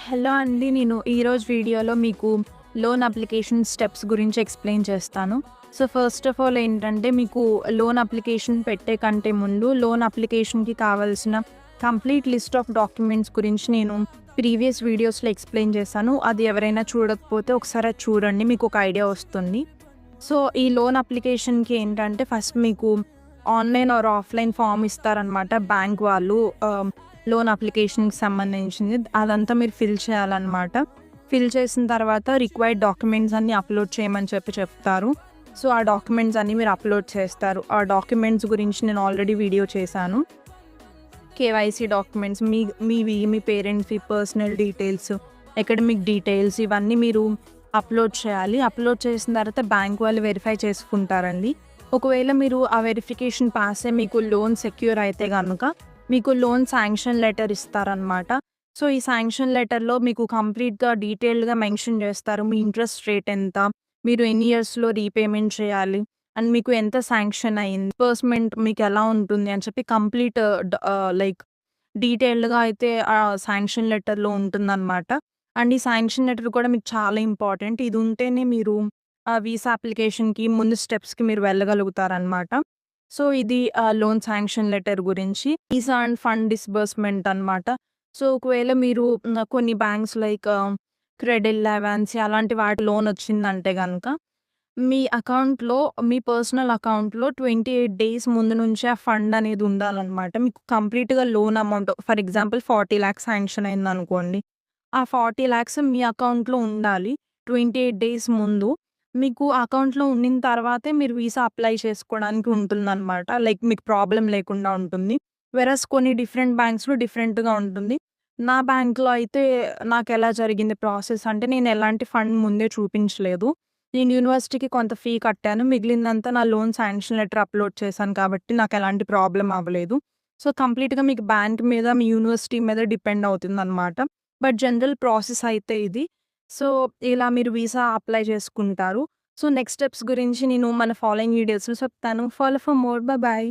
Hello అండి. నేను ఈరోజు వీడియోలో మీకు లోన్ అప్లికేషన్ స్టెప్స్ గురించి ఎక్స్‌ప్లెయిన్ చేస్తాను. సో, ఫస్ట్ ఆఫ్ ఆల్ ఏంటంటే మీకు లోన్ అప్లికేషన్ పెట్టే కంటే ముందు లోన్ అప్లికేషన్‌కి కావాల్సిన కంప్లీట్ లిస్ట్ ఆఫ్ డాక్యుమెంట్స్ గురించి నేను ప్రీవియస్ వీడియోస్‌లో ఎక్స్‌ప్లెయిన్ చేశాను. అది ఎవరైనా చూడకపోతే ఒకసారి అది చూడండి. మీకు ఒక ఐడియా వస్తుంది. సో, ఈ లోన్ అప్లికేషన్‌కి ఏంటంటే ఫస్ట్ మీకు ఆన్‌లైన్ ఆర్ ఆఫ్‌లైన్ ఫార్మ్ ఇస్తారనమాట బ్యాంక్ వాళ్ళు. లోన్ అప్లికేషన్‌కి సంబంధించింది. అదంతా మీరు ఫిల్ చేయాలనమాట. ఫిల్ చేసిన తర్వాత రిక్వైర్డ్ డాక్యుమెంట్స్ అన్నీ అప్లోడ్ చేయమని చెప్తారు. సో, ఆ డాక్యుమెంట్స్ అన్నీ మీరు అప్లోడ్ చేస్తారు. ఆ డాక్యుమెంట్స్ గురించి నేను ఆల్రెడీ వీడియో చేశాను. కేవైసీ డాక్యుమెంట్స్ మీవి, మీ పేరెంట్స్‌వి పర్సనల్ డీటెయిల్స్, అకాడమిక్ డీటెయిల్స్ ఇవన్నీ మీరు అప్లోడ్ చేయాలి. అప్లోడ్ చేసిన తర్వాత బ్యాంక్ వాళ్ళు వెరిఫై చేసుకుంటారండి. ఒకవేళ మీరు ఆ వెరిఫికేషన్ పాస్ అయ్యి మీకు లోన్ సెక్యూర్ అయితే గనుక మీకు లోన్ శాంక్షన్ లెటర్ ఇస్తారనమాట. సో, ఈ శాంక్షన్ లెటర్‌లో మీకు కంప్లీట్‌గా డీటెయిల్డ్‌గా మెన్షన్ చేస్తారు. మీ ఇంట్రెస్ట్ రేట్ ఎంత? మీరు ఎన్ని ఇయర్స్‌లో రీపేమెంట్ చేయాలి? అండ్ మీకు ఎంత శాంక్షన్ అయింది? డిస్బర్స్‌మెంట్ మీకు ఎలా ఉంటుంది అని చెప్పి కంప్లీట్ లైక్ డీటెయిల్డ్‌గా అయితే ఆ శాంక్షన్ లెటర్‌లో ఉంటుందనమాట. అండ్ ఈ శాంక్షన్ లెటర్ కూడా మీకు చాలా ఇంపార్టెంట్. ఇది ఉంటేనే మీరు వీసా అప్లికేషన్‌కి ముందు స్టెప్స్‌కి మీరు వెళ్ళగలుగుతారనమాట. సో, ఇది లోన్ శాంక్షన్ లెటర్ గురించి. వీసా అండ్ ఫండ్ డిస్బర్స్‌మెంట్ అనమాట. సో, ఒకవేళ మీరు కొన్ని బ్యాంక్స్ లైక్ క్రెడిల్, అవాన్సీ అలాంటి వాటి లోన్ వచ్చిందంటే గనక మీ అకౌంట్‌లో మీ పర్సనల్ అకౌంట్‌లో 28 డేస్ ముందు నుంచే ఆ ఫండ్ అనేది ఉండాలనమాట. మీకు కంప్లీట్‌గా loan amount for example 40,00,000 sanction అయిందనుకోండి. ఆ 40,00,000 మీ అకౌంట్‌లో ఉండాలి. 28 డేస్ ముందు. మీకు అకౌంట్‌లో ఉండిన తర్వాతే మీరు వీసా అప్లై చేసుకోవడానికి ఉంటుందనమాట. లైక్ మీకు ప్రాబ్లమ్ లేకుండా ఉంటుంది. వెరస్ కొన్ని డిఫరెంట్ బ్యాంక్స్‌లో డిఫరెంట్‌గా ఉంటుంది. నా బ్యాంక్‌లో అయితే నాకెలా జరిగింది ప్రాసెస్ అంటే నేను ఎలాంటి ఫండ్ ముందే చూపించలేదు. నేను యూనివర్సిటీకి కొంత ఫీ కట్టాను. మిగిలిందంతా నా లోన్ శాంక్షన్ లెటర్ అప్లోడ్ చేశాను కాబట్టి నాకెలాంటి ప్రాబ్లమ్ అవ్వలేదు. సో, కంప్లీట్‌గా మీకు బ్యాంక్ మీద, మీ యూనివర్సిటీ మీద డిపెండ్ అవుతుందనమాట. బట్ జనరల్ ప్రాసెస్ అయితే ఇది. సో, ఇలా మీరు వీసా అప్లై చేసుకుంటారు. సో, నెక్స్ట్ స్టెప్స్ గురించి నేను మన ఫాలోయింగ్ వీడియోస్‌లో చెప్తాను. Follow for more. బాయ్.